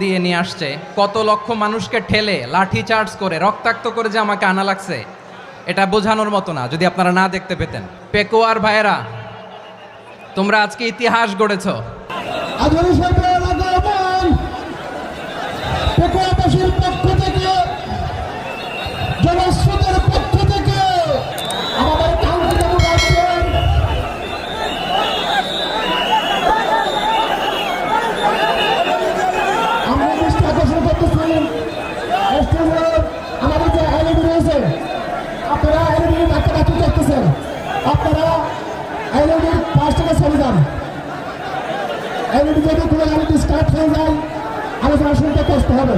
দিয়ে নিয়ে আসছে, কত লক্ষ মানুষকে ঠেলে লাঠি চার্জ করে রক্তাক্ত করে যে আমাকে আনা লাগছে, এটা বোঝানোর মতো না যদি আপনারা না দেখতে পেতেন। পেকুয়ার ভাইয়েরা, তোমরা আজকে ইতিহাস গড়েছো। পেকুয়াবাসীর পক্ষ থেকে, জনস্রোতের পক্ষ থেকে আমাদের কাঙ্ক্ষিত রাখছেন আমরা দৃষ্টি আকর্ষণ করতেছি আমাদের যে আইনজীবী রয়েছে, আপনারা আইনজীবী ডাক্তার দেখতেছেন, আপনারা আইনজীবীর পাশ থেকে চলে যান। আইনজীবী যদি কোনো গাড়িতে স্টার্ট হয়ে যায় আলোচনা শুনতে কষ্ট হবে।